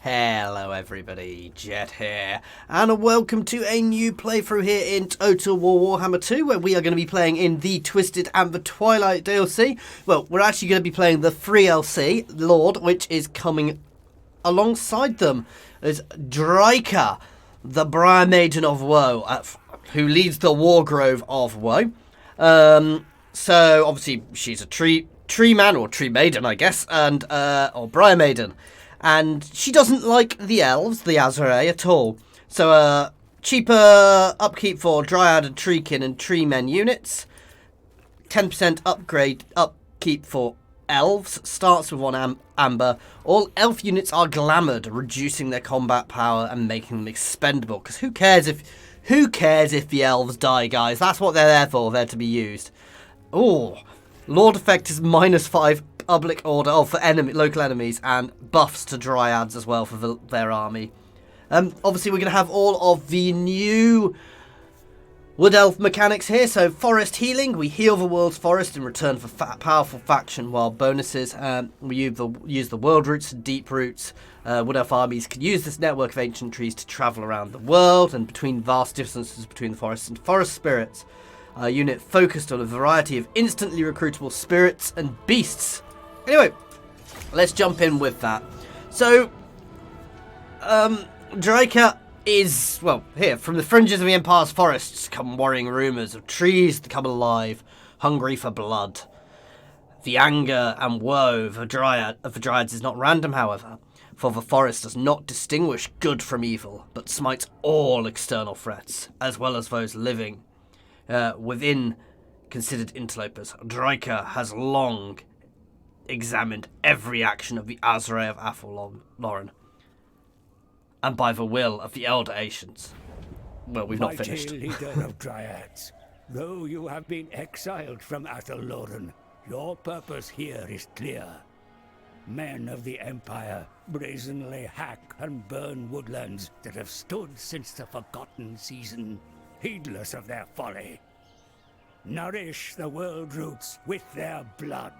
Hello everybody, Jet here, and welcome to a new playthrough here in Total War Warhammer 2, where we are going to be playing in the Twisted and The Twilight DLC. Well, we're actually going to be playing the free DLC, Lord, which is coming alongside them as Drycha, the Briar Maiden of Woe, who leads the Wargrove of Woe. So, obviously, she's a tree man, or tree maiden, I guess, and or Briar Maiden. And she doesn't like the Elves, the Asrai, at all. So, cheaper upkeep for Dryad and Treekin and Tree Men units. 10% upkeep for Elves. Starts with 1 amber. All Elf units are glamoured, reducing their combat power and making them expendable. Because who cares if the Elves die, guys? That's what they're there for. They're to be used. Oh, Lord effect is -5 public order for local enemies, and buffs to Dryads as well for their army. Obviously, we're going to have all of the new Wood Elf mechanics here. So, forest healing. We heal the world's forest in return for powerful faction wild bonuses. We use the world roots and deep roots. Wood Elf armies can use this network of ancient trees to travel around the world and between vast distances between the forests and forest spirits. A unit focused on a variety of instantly recruitable spirits and beasts. Anyway, let's jump in with that. So, Drycha is, well, here, from the fringes of the Empire's forests come worrying rumours of trees that come alive, hungry for blood. The anger and woe of the Dryads is not random, however, for the forest does not distinguish good from evil, but smites all external threats, as well as those living within considered interlopers. Drycha has long examined every action of the Asrai of Athel-Loren, and by the will of the elder ancients. Well, we've not finished. Mighty leader of Dryads, though you have been exiled from Athel-Loren, your purpose here is clear. Men of the Empire brazenly hack and burn woodlands that have stood since the Forgotten Season, heedless of their folly. Nourish the world roots with their blood.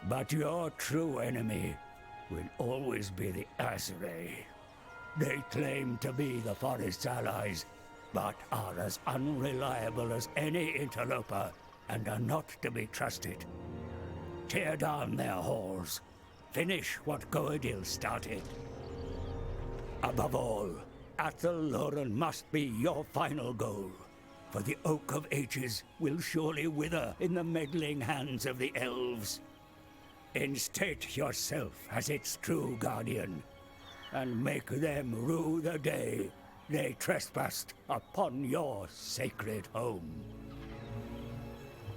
But your true enemy will always be the Asrai. They claim to be the forest's allies, but are as unreliable as any interloper and are not to be trusted. Tear down their halls. Finish what Goadil started. Above all, Athel-Loren must be your final goal, for the Oak of Ages will surely wither in the meddling hands of the Elves. Instate yourself as its true guardian, and make them rue the day they trespassed upon your sacred home.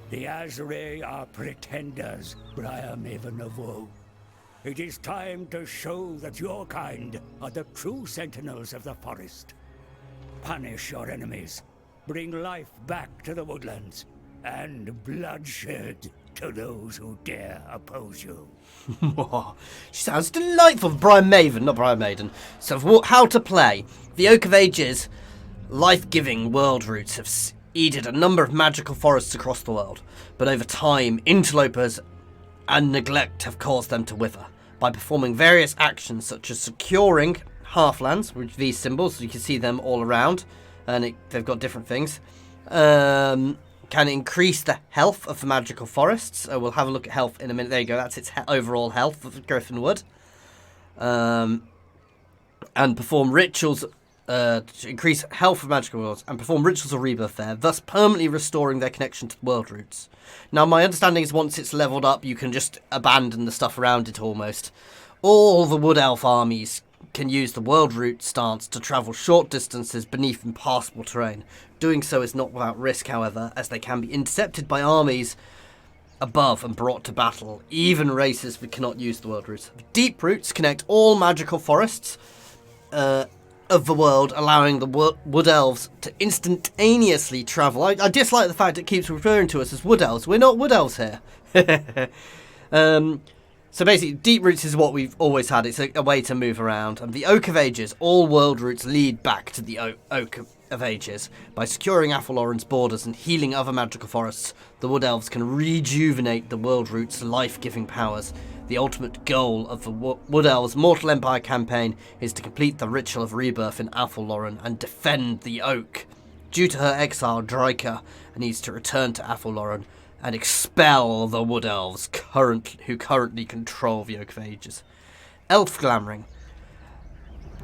The Asrai are pretenders, Briar Maiden of Woe. It is time to show that your kind are the true sentinels of the forest. Punish your enemies, bring life back to the woodlands, and bloodshed to those who dare oppose you. She sounds delightful. Briar Maiden. So, how to play. The Oak of Ages, life-giving world roots have seeded a number of magical forests across the world, but over time, interlopers and neglect have caused them to wither. By performing various actions such as securing halflands, which these symbols, so you can see them all around, and they've got different things. Can increase the health of the magical forests. We'll have a look at health in a minute. There you go. That's its overall health of Griffin Wood. And perform rituals to increase health of magical worlds, and perform rituals of rebirth there, thus permanently restoring their connection to the world roots. Now, my understanding is once it's leveled up, you can just abandon the stuff around it almost. All the Wood Elf armies can use the world route stance to travel short distances beneath impassable terrain. Doing so is not without risk, however, as they can be intercepted by armies above and brought to battle, even races that cannot use the world routes. Deep roots connect all magical forests of the world, allowing the Wood Elves to instantaneously travel. I dislike the fact it keeps referring to us as Wood Elves. We're not Wood Elves here. So basically, deep roots is what we've always had. It's a way to move around. And the Oak of Ages, all world routes lead back to the Oak of Ages. By securing Athel-Loren's borders and healing other magical forests, the Wood Elves can rejuvenate the world routes' life-giving powers. The ultimate goal of the Wood Elves Mortal Empire campaign is to complete the ritual of rebirth in Athelloren and defend the Oak. Due to her exile, Drycha needs to return to Athelloren and expel the Wood Elves who currently control the Oak of Ages. Elf glamoring.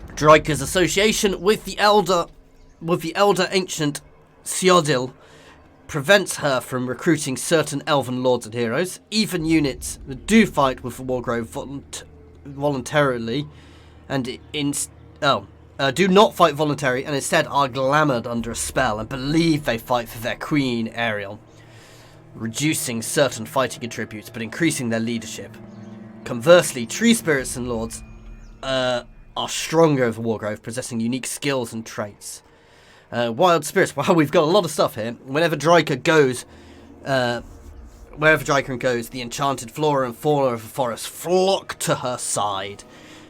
Drycha's association with the elder ancient Theodil prevents her from recruiting certain elven lords and heroes. Even units that do fight with the Wargrove voluntarily and do not fight voluntarily and instead are glamoured under a spell and believe they fight for their queen, Ariel, reducing certain fighting attributes but increasing their leadership. Conversely, tree spirits and lords are stronger over Wargrove, possessing unique skills and traits. Wild spirits. Wow, we've got a lot of stuff here. Wherever Drycha goes, the enchanted flora and fauna of the forest flock to her side.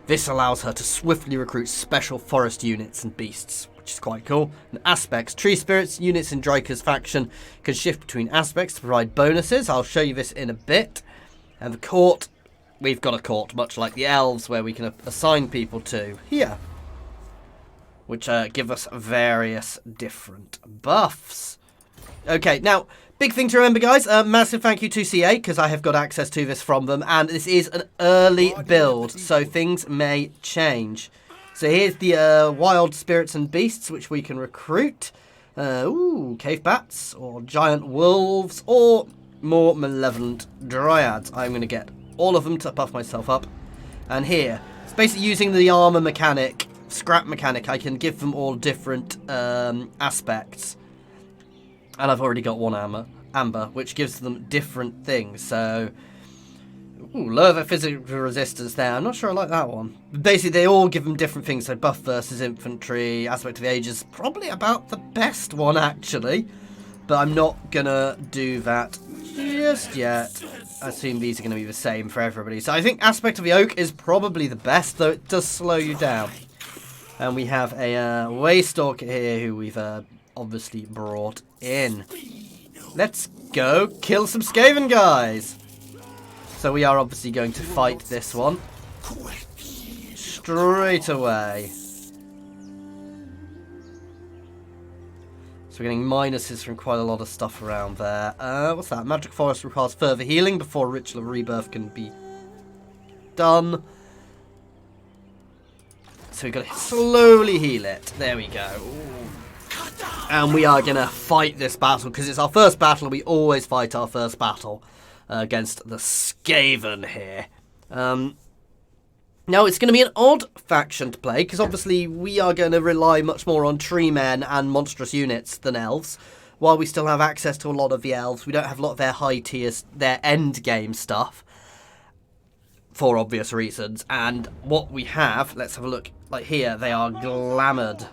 This allows her to swiftly recruit special forest units and beasts, which is quite cool. And aspects. Tree spirits units in Drycha's faction can shift between aspects to provide bonuses. I'll show you this in a bit. And the court. We've got a court, much like the elves, where we can assign people to here, which give us various different buffs. Okay, now, big thing to remember, guys. Massive thank you to CA, because I have got access to this from them, and this is an early build, so things may change. So here's the wild spirits and beasts, which we can recruit. Cave bats, or giant wolves, or more malevolent dryads. I'm going to get all of them to buff myself up. And here, it's basically using the armor mechanic, scrap mechanic. I can give them all different aspects. And I've already got one amber, which gives them different things. So, lower their physical resistance there. I'm not sure I like that one. Basically, they all give them different things. So buff versus infantry, aspect of the ages, probably about the best one, actually. But I'm not going to do that just yet. I assume these are going to be the same for everybody. So I think Aspect of the Oak is probably the best, though it does slow you down. And we have a Waystalker here who we've obviously brought in. Let's go kill some Skaven guys. So we are obviously going to fight this one straight away. So we're getting minuses from quite a lot of stuff around there. What's that? Magic Forest requires further healing before Ritual of Rebirth can be done. So we've got to slowly heal it. There we go. And we are going to fight this battle because it's our first battle. We always fight our first battle against the Skaven here. Now, it's going to be an odd faction to play, because obviously we are going to rely much more on tree men and monstrous units than elves. While we still have access to a lot of the elves, we don't have a lot of their high tiers, their end game stuff, for obvious reasons. And what we have, let's have a look, like here, they are glamoured.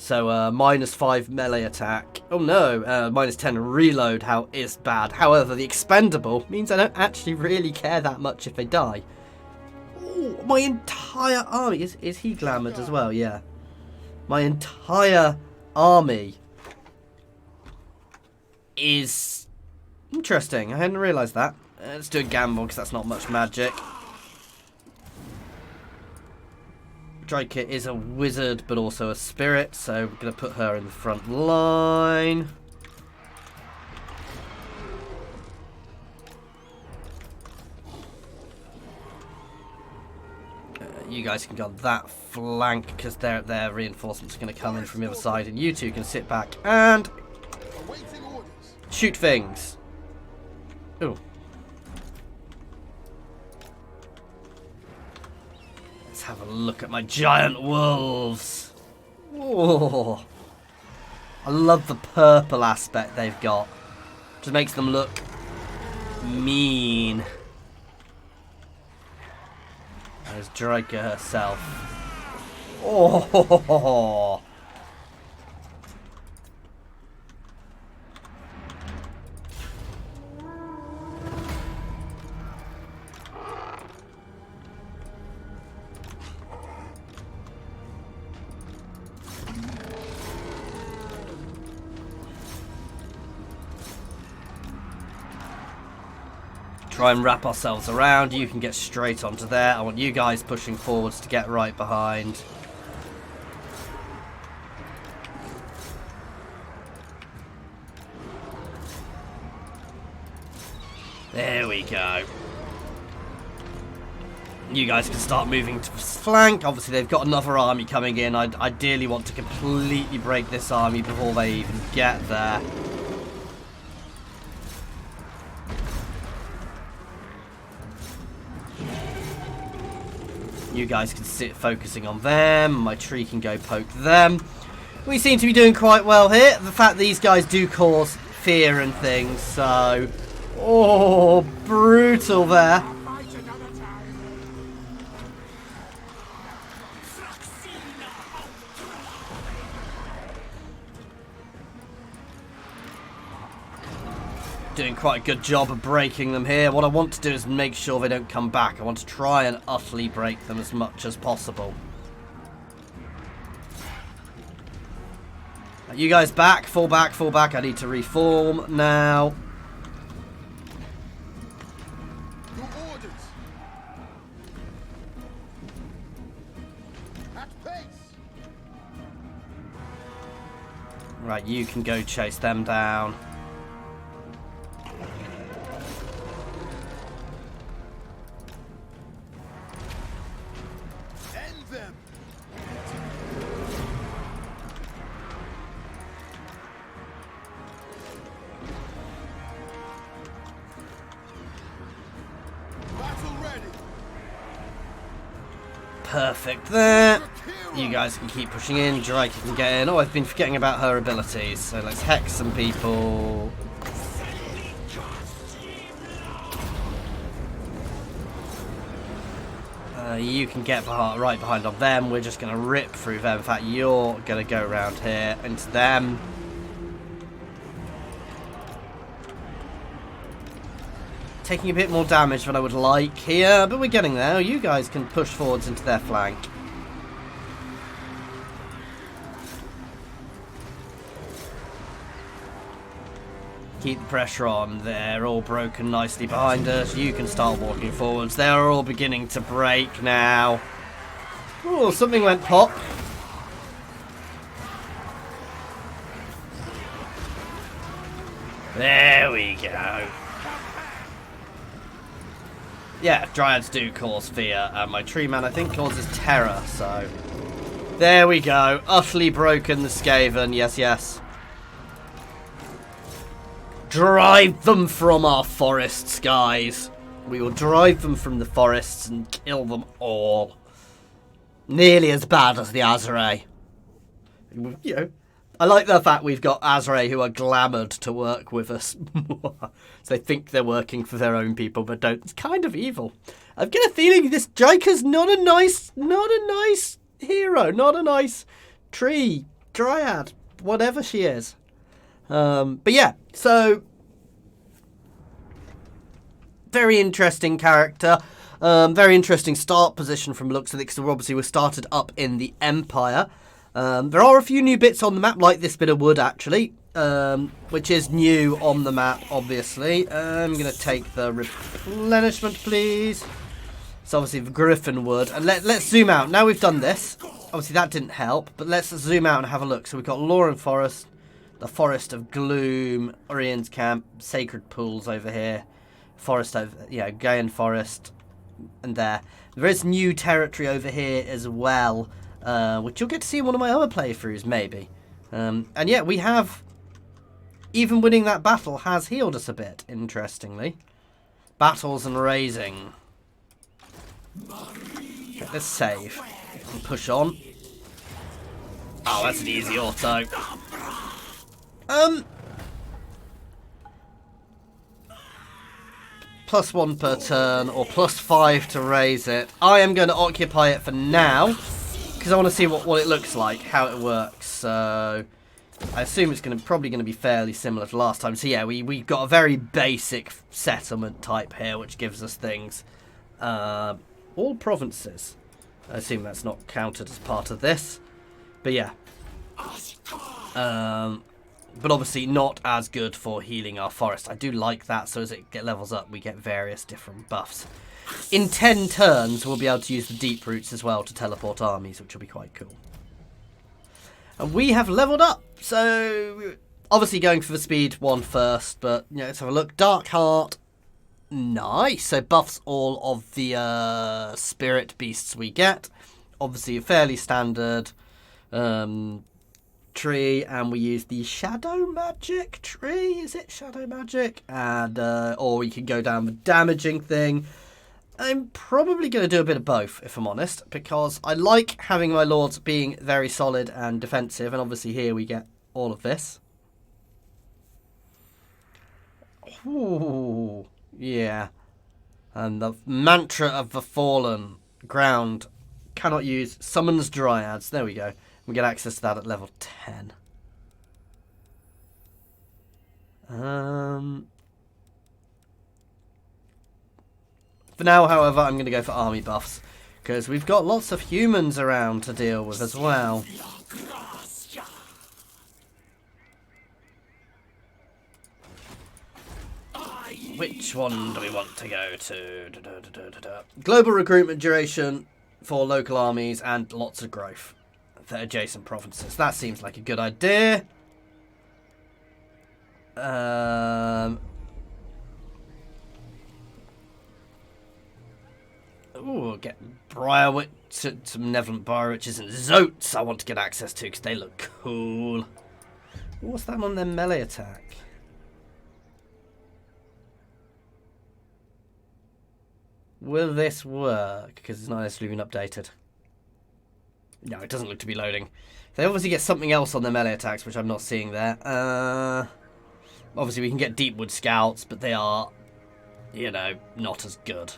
So minus 5 melee attack. Oh no, minus 10 reload is bad. However, the expendable means I don't actually really care that much if they die. Ooh, my entire army, is he glamoured as well? Yeah. My entire army is interesting. I hadn't realised that. Let's do a gamble because that's not much magic. Drycha is a wizard, but also a spirit, so we're going to put her in the front line. You guys can go on that flank, because their reinforcements are going to come in from the other side, and you two can sit back and shoot things. Ooh. Have a look at my giant wolves. Oh, I love the purple aspect they've got. Just makes them look mean. There's Drycha herself. Oh. Try and wrap ourselves around. You can get straight onto there. I want you guys pushing forwards to get right behind. There we go. You guys can start moving to flank. Obviously, they've got another army coming in. I ideally want to completely break this army before they even get there. You guys can sit focusing on them. My tree can go poke them. We seem to be doing quite well here. The fact these guys do cause fear and things, so... Oh, brutal there. Doing quite a good job of breaking them here. What I want to do is make sure they don't come back. I want to try and utterly break them as much as possible. You guys back, fall back, fall back. I need to reform now. Right, you can go chase them down. End them. Battle ready. Perfect there. You guys can keep pushing in. Drycha can get in. Oh, I've been forgetting about her abilities. So let's hex some people. You can get right behind on them. We're just going to rip through them. In fact, you're going to go around here into them. Taking a bit more damage than I would like here, but we're getting there. You guys can push forwards into their flank. Keep the pressure on. They're all broken nicely behind us. You can start walking forwards. They're all beginning to break now. Oh, something went pop. There we go. Yeah, dryads do cause fear. My tree man, I think, causes terror. So there we go. Utterly broken the Skaven. Yes, yes. Drive them from our forests, guys. We will drive them from the forests and kill them all. Nearly as bad as the Asrai. You know, I like the fact we've got Asrai who are glamoured to work with us. So they think they're working for their own people, but don't. It's kind of evil. I've got a feeling this Drycha's not a nice hero, not a nice tree, dryad, whatever she is. But yeah, so very interesting character, very interesting start position from the looks of it, because obviously we're started up in the Empire. There are a few new bits on the map, like this bit of wood actually, which is new on the map, obviously. I'm going to take the replenishment, please. It's obviously the griffin wood, and let's zoom out. Now we've done this, obviously that didn't help, but let's zoom out and have a look. So we've got Lauren Forest, the Forest of Gloom, Orion's Camp, Sacred Pools over here, Forest over, yeah, Gaian Forest, and there. There is new territory over here as well, which you'll get to see in one of my other playthroughs, maybe. And yeah, we have, even winning that battle has healed us a bit, interestingly. Battles and raising. Okay, let's save and push on. Oh, that's an easy auto. +1 per turn, or +5 to raise it. I am going to occupy it for now, because I want to see what it looks like, how it works. So I assume it's probably going to be fairly similar to last time. So yeah, we got a very basic settlement type here, which gives us things. All provinces. I assume that's not counted as part of this. But yeah. But obviously not as good for healing our forest. I do like that, so as it levels up, we get various different buffs. In 10 turns, we'll be able to use the deep roots as well to teleport armies, which will be quite cool. And we have leveled up, so obviously going for the speed one first, but let's have a look. Dark Heart, nice. So buffs all of the spirit beasts we get. Obviously a fairly standard tree, and we use the shadow magic tree. Is it shadow magic? And or we can go down the damaging thing. I'm probably going to do a bit of both, if I'm honest, because I like having my lords being very solid and defensive, and obviously here we get all of this. Ooh, yeah. And the mantra of the fallen ground cannot use summons dryads. There we go. We get access to that at level 10. For now, however, I'm going to go for army buffs, because we've got lots of humans around to deal with as well. Which one do we want to go to? Global recruitment duration for local armies and lots of growth for adjacent provinces. That seems like a good idea. Ooh, get Briarwitch, some Malevolent Briarwitches and Zotes I want to get access to because they look cool. What's that on their melee attack? Will this work? Because it's not necessarily been updated. No, it doesn't look to be loading. They obviously get something else on their melee attacks, which I'm not seeing there. Obviously we can get Deepwood Scouts, but they are, not as good.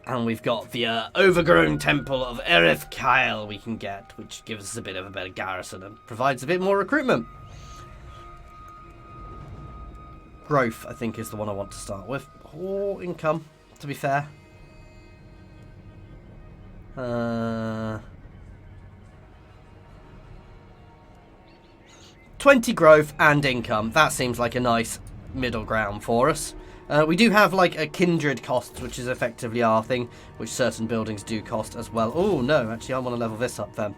And we've got the Overgrown Temple of Erith Kyle we can get, which gives us a bit of a better garrison and provides a bit more recruitment. Growth, I think, is the one I want to start with. Or income, to be fair. 20 growth and income. That seems like a nice middle ground for us. We do have like a kindred cost, which is effectively our thing, which certain buildings do cost as well. Oh no, actually I want to level this up then.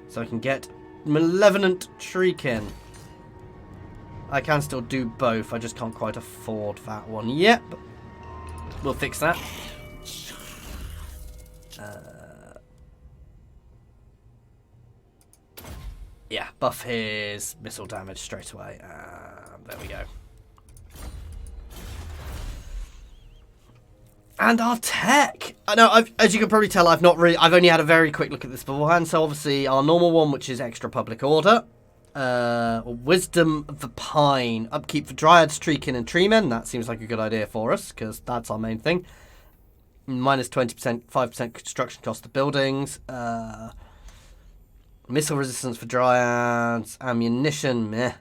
So I can get Malevolent Treekin. I can still do both, I just can't quite afford that one yet. But we'll fix that. Yeah, buff his missile damage straight away. There we go. And our tech. I know, as you can probably tell, I've only had a very quick look at this beforehand. So obviously our normal one, which is extra public order, wisdom of the pine, upkeep for dryads, treekin, and treemen. That seems like a good idea for us because that's our main thing. Minus 20%, 5% construction cost of buildings. Missile resistance for dryads, ammunition, meh.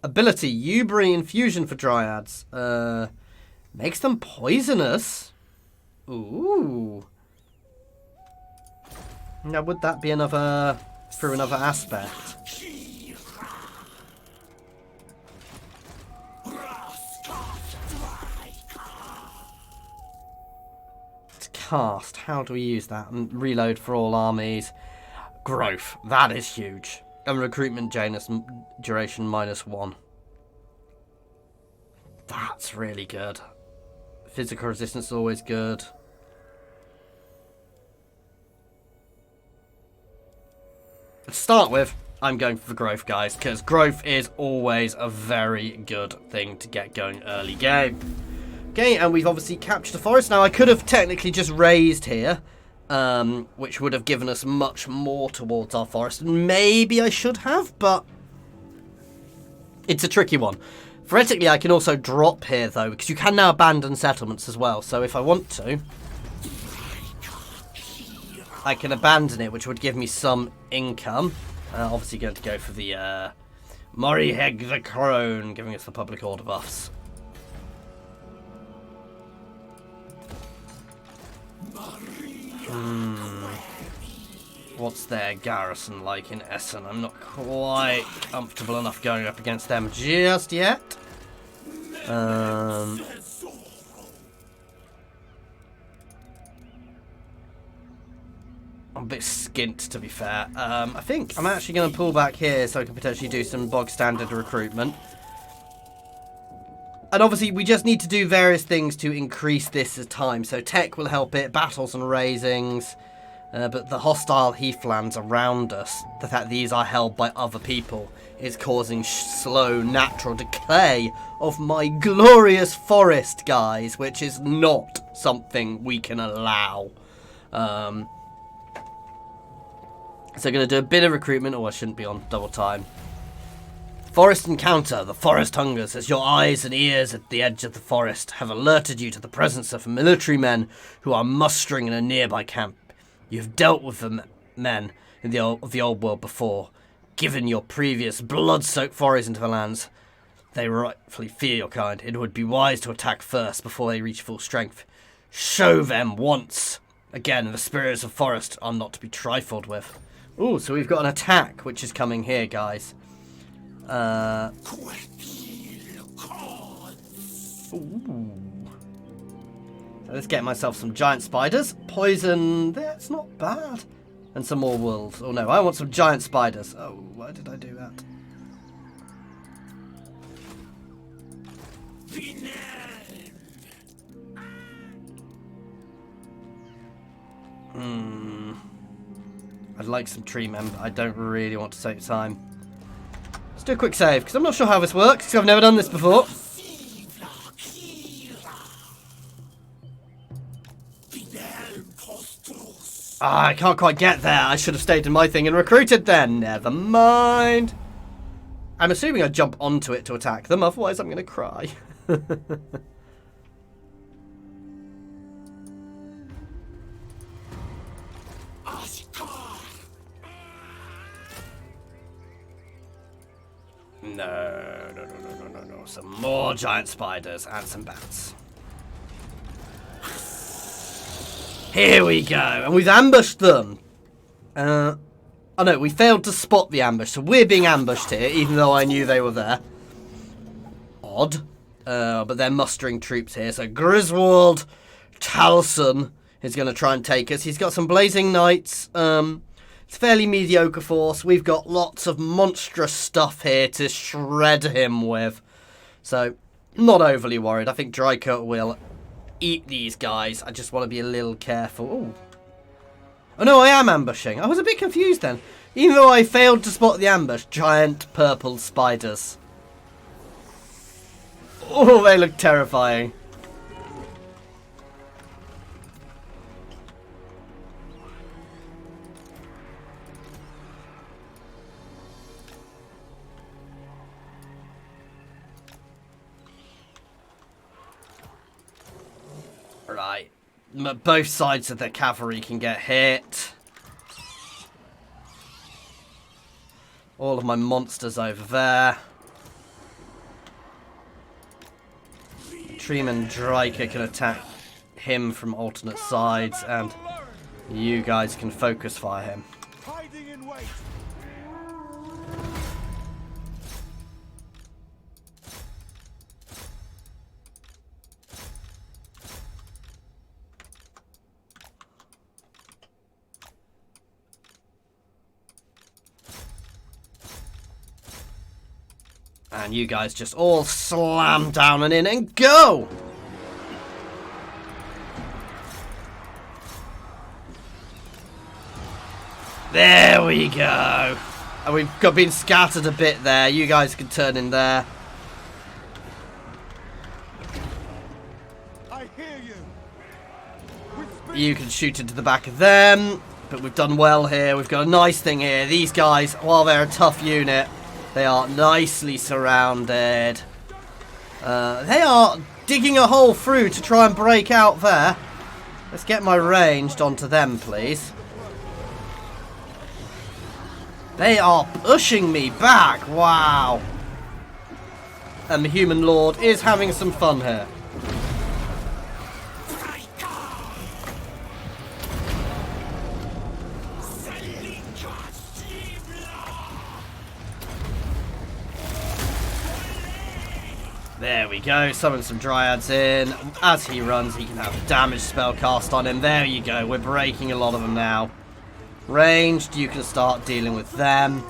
Ability, Ubri infusion for dryads. Makes them poisonous. Ooh. Now, would that be another through another aspect? To cast, how do we use that? And reload for all armies. Growth, that is huge. And recruitment duration -1. That's really good. Physical resistance is always good. To start with, I'm going for growth, guys, because growth is always a very good thing to get going early game. Okay, and we've obviously captured the forest. Now, I could have technically just raised here, which would have given us much more towards our forest. Maybe I should have, but it's a tricky one. Theoretically, I can also drop here, though, because you can now abandon settlements as well. So if I want to, I can abandon it, which would give me some income. Obviously going to go for the Moriheg the Crone, giving us the public order buffs. what's their garrison like in Essen? I'm not quite comfortable enough going up against them just yet. I'm a bit skint, to be fair. I think I'm actually going to pull back here so I can potentially do some bog standard recruitment. And obviously, we just need to do various things to increase this as time. So tech will help it, battles and raisings. But the hostile heathlands around us, the fact these are held by other people, is causing slow natural decay of my glorious forest, guys, which is not something we can allow. So I'm going to do a bit of recruitment. Oh, I shouldn't be on double time. Forest encounter. The forest hungers as your eyes and ears at the edge of the forest have alerted you to the presence of military men who are mustering in a nearby camp. You've dealt with the men in the old world before. Given your previous blood-soaked forays into the lands, they rightfully fear your kind. It would be wise to attack first before they reach full strength. Show them once. Again, the spirits of forest are not to be trifled with. Ooh, so we've got an attack which is coming here, guys. Ooh. So let's get myself some giant spiders. Poison, that's not bad. And some more wolves. Oh no, I want some giant spiders. Oh, why did I do that? I'd like some tree men, but I don't really want to take time. Let's do a quick save, because I'm not sure how this works, because I've never done this before. I can't quite get there. I should have stayed in my thing and recruited then. Never mind. I'm assuming I jump onto it to attack them, otherwise I'm going to cry. No. Some more giant spiders and some bats. Here we go. And we've ambushed them. Oh no, we failed to spot the ambush. So we're being ambushed here, even though I knew they were there. Odd. But they're mustering troops here. So Griswold Talson is going to try and take us. He's got some Blazing Knights. It's a fairly mediocre force. We've got lots of monstrous stuff here to shred him with. So, not overly worried. I think Drycha will eat these guys. I just want to be a little careful. Ooh. Oh no, I am ambushing. I was a bit confused then. Even though I failed to spot the ambush, giant purple spiders. Oh, they look terrifying. Right, both sides of the cavalry can get hit. All of my monsters over there. Treeman Drycha can attack him from alternate sides, and you guys can focus fire him. Hiding in wait. And you guys just all slam down and in and go! There we go. And we've been scattered a bit there. You guys can turn in there. I hear you. You can shoot into the back of them. But we've done well here. We've got a nice thing here. These guys, while they're a tough unit, they are nicely surrounded. They are digging a hole through to try and break out there. Let's get my ranged onto them, please. They are pushing me back. Wow. And the human lord is having some fun here. There we go. Summon some Dryads in. As he runs, he can have a damage spell cast on him. There you go. We're breaking a lot of them now. Ranged, you can start dealing with them.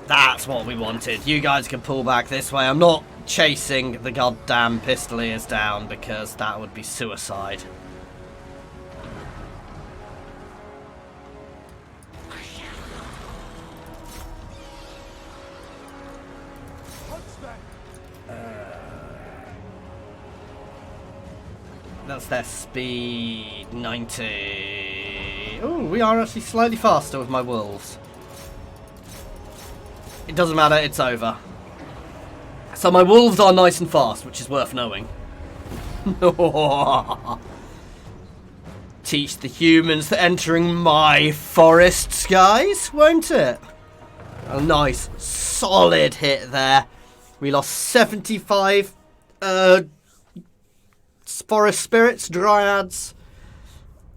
That's what we wanted. You guys can pull back this way. I'm not chasing the goddamn pistoliers down because that would be suicide. That's their speed, 90. Oh, we are actually slightly faster with my wolves. It doesn't matter, it's over. So my wolves are nice and fast, which is worth knowing. Teach the humans that entering my forests, guys, won't it? A nice, solid hit there. We lost 75 forest spirits, dryads,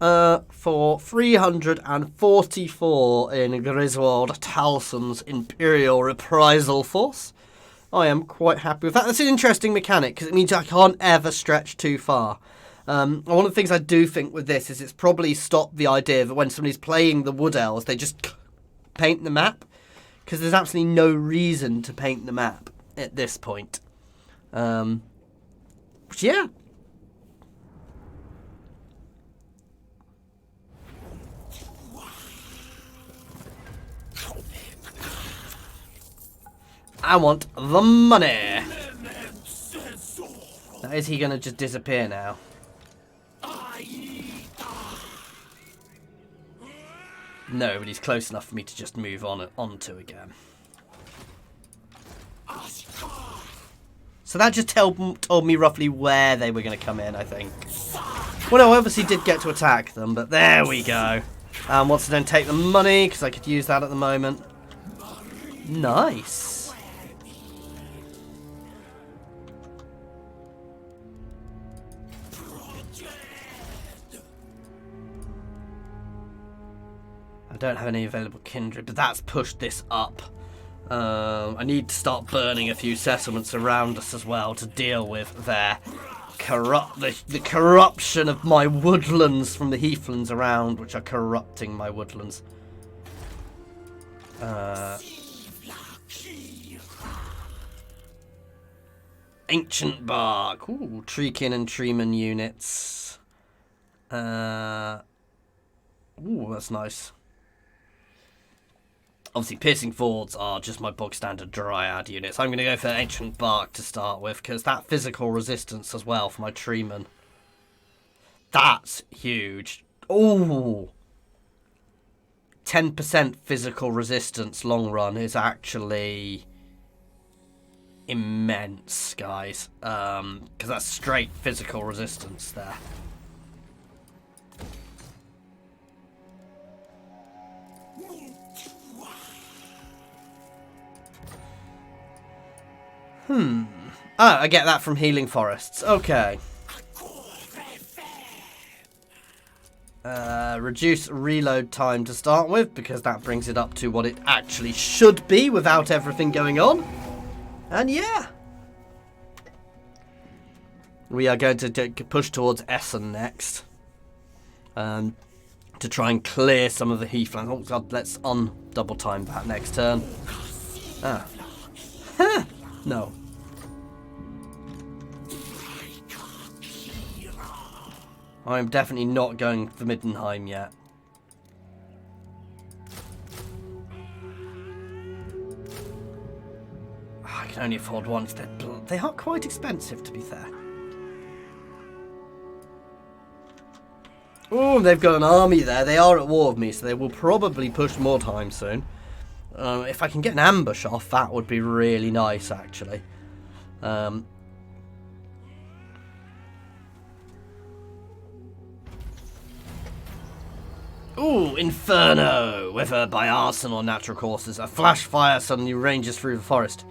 for 344 in Griswold Talsum's Imperial Reprisal Force. I am quite happy with that. That's an interesting mechanic because it means I can't ever stretch too far. One of the things I do think with this is it's probably stopped the idea that when somebody's playing the Wood Elves, they just paint the map, because there's absolutely no reason to paint the map at this point. But yeah. I want the money. Now, is he going to just disappear now? No, but he's close enough for me to just move onto again. So that just told me roughly where they were going to come in, I think. Well, no, I obviously did get to attack them, but there we go. Wants to then take the money, because I could use that at the moment. Nice. I don't have any available kindred, but that's pushed this up. I need to start burning a few settlements around us as well to deal with their the corruption of my woodlands from the heathlands around, which are corrupting my woodlands. Ancient Bark. Ooh, Treekin and Treeman units. Ooh, that's nice. Obviously, Piercing Fords are just my bog standard Dryad units. I'm going to go for Ancient Bark to start with, because that physical resistance as well for my Treeman. That's huge. Ooh. 10% physical resistance long run is actually immense, guys. Because that's straight physical resistance there. Oh, I get that from healing forests. Okay. Reduce reload time to start with, because that brings it up to what it actually should be without everything going on. And yeah. We are going to push towards Essen next. To try and clear some of the heathlands. Oh god, let's double time that next turn. Ah. Huh. No. I'm definitely not going for Middenheim yet. I can only afford one. They are quite expensive, to be fair. Oh, they've got an army there. They are at war with me, so they will probably push more time soon. If I can get an ambush off, that would be really nice, actually. Ooh, Inferno! Whether by arson or natural causes, a flash fire suddenly ranges through the forest.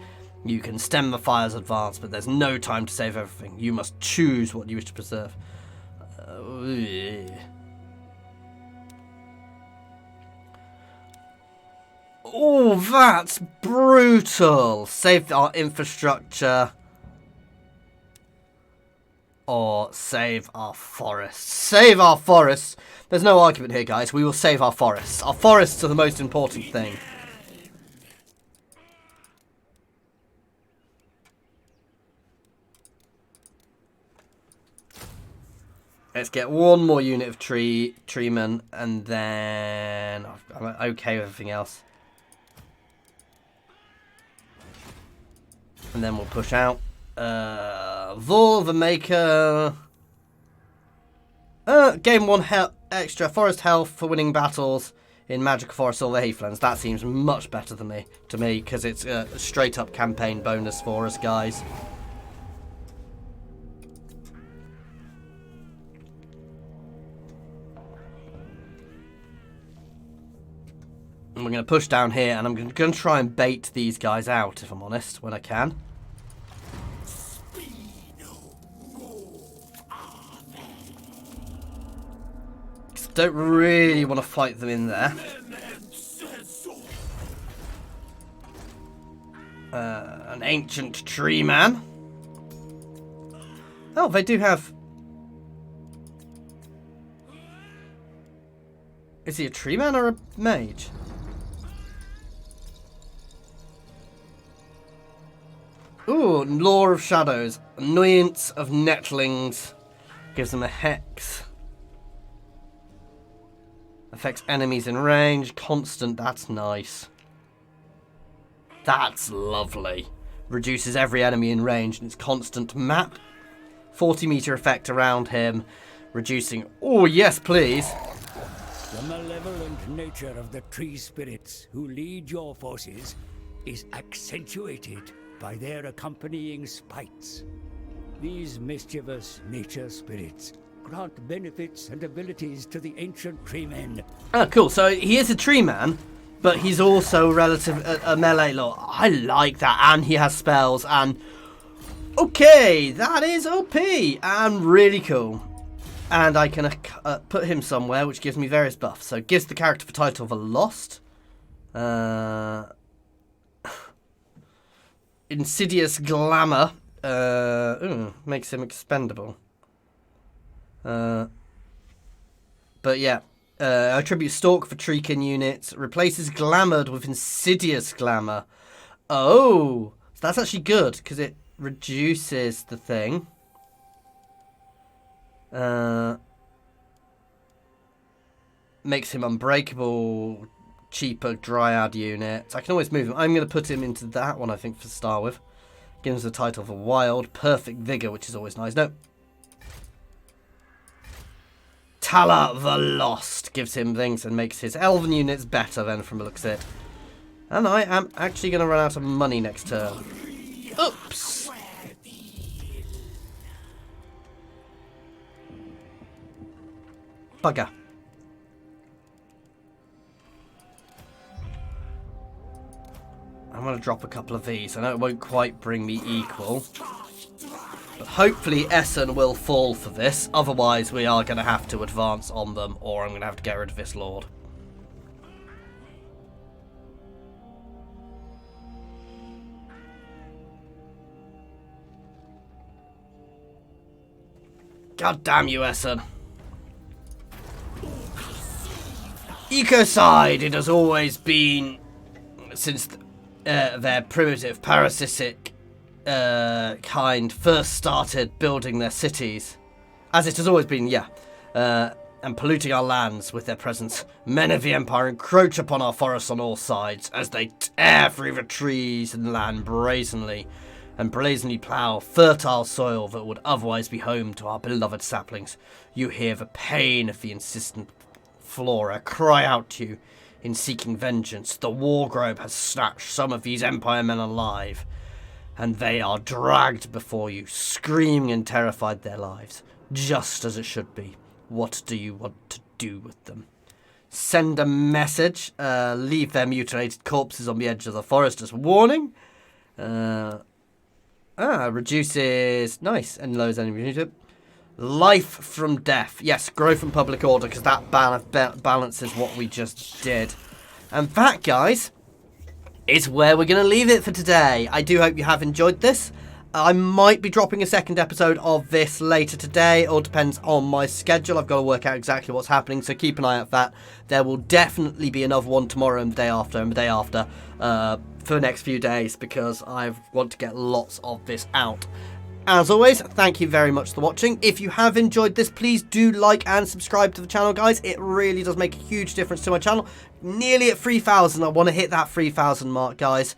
You can stem the fire's advance, but there's no time to save everything. You must choose what you wish to preserve. Oh, that's brutal. Save our infrastructure. Or save our forests. Save our forests. There's no argument here, guys. We will save our forests. Our forests are the most important thing. Let's get one more unit of treemen, and then I'm okay with everything else. And then we'll push out. Vol the Maker. Gain 1 extra forest health for winning battles in Magic Forest or the Heathlands. That seems much better to me, because it's a straight up campaign bonus for us, guys. And we're going to push down here, and I'm going to try and bait these guys out, if I'm honest, when I can. Don't really want to fight them in there. An ancient tree man. Oh, they do have... Is he a tree man or a mage? Ooh, Law of Shadows. Annoyance of Netlings. Gives them a hex. Affects enemies in range. Constant, that's nice. That's lovely. Reduces every enemy in range and it's constant map. 40-meter effect around him. Reducing... Oh, yes, please. The malevolent nature of the tree spirits who lead your forces is accentuated by their accompanying spites. These mischievous nature spirits grant benefits and abilities to the ancient tree men. Oh, cool. So he is a tree man, but he's also a melee lord. I like that. And he has spells. And okay, that is OP and really cool. And I can put him somewhere, which gives me various buffs. So it gives the character the title of a Lost. Insidious Glamour. Makes him expendable. But yeah. Attribute Stalk for Treekin units. Replaces Glamoured with Insidious Glamour. Oh! So that's actually good, because it reduces the thing. Makes him unbreakable. Cheaper Dryad unit. I can always move him. I'm going to put him into that one, I think, for start with. Gives the title for Wild. Perfect Vigor, which is always nice. No. Tala the Lost gives him things and makes his elven units better then from the looks of it. And I am actually going to run out of money next turn. Oops. Bugger. I'm going to drop a couple of these. I know it won't quite bring me equal. But hopefully Essen will fall for this. Otherwise we are going to have to advance on them. Or I'm going to have to get rid of this lord. God damn you, Essen. Ecocide, it has always been, since their primitive parasitic kind first started building their cities, as it has always been, yeah, and polluting our lands with their presence. Men of the Empire encroach upon our forests on all sides as they tear through the trees and land brazenly plough fertile soil that would otherwise be home to our beloved saplings. You hear the pain of the insistent flora cry out to you in seeking vengeance. The Wargrove has snatched some of these Empire men alive, and they are dragged before you, screaming and terrified their lives, just as it should be. What do you want to do with them? Send a message. Leave their mutilated corpses on the edge of the forest as warning. Reduces... Nice. And lowers enemy unit. Life from death. Yes, growth from public order, because that balances what we just did. And that, guys, is where we're going to leave it for today. I do hope you have enjoyed this. I might be dropping a second episode of this later today. It all depends on my schedule. I've got to work out exactly what's happening, so keep an eye out for that. There will definitely be another one tomorrow and the day after and the day after for the next few days, because I want to get lots of this out. As always, thank you very much for watching. If you have enjoyed this, please do like and subscribe to the channel, guys. It really does make a huge difference to my channel. Nearly at 3,000. I want to hit that 3,000 mark, guys.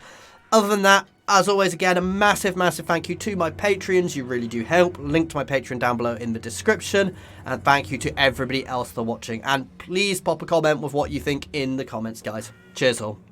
Other than that, as always, again, a massive, massive thank you to my Patreons. You really do help. Link to my Patreon down below in the description. And thank you to everybody else for watching. And please pop a comment with what you think in the comments, guys. Cheers all.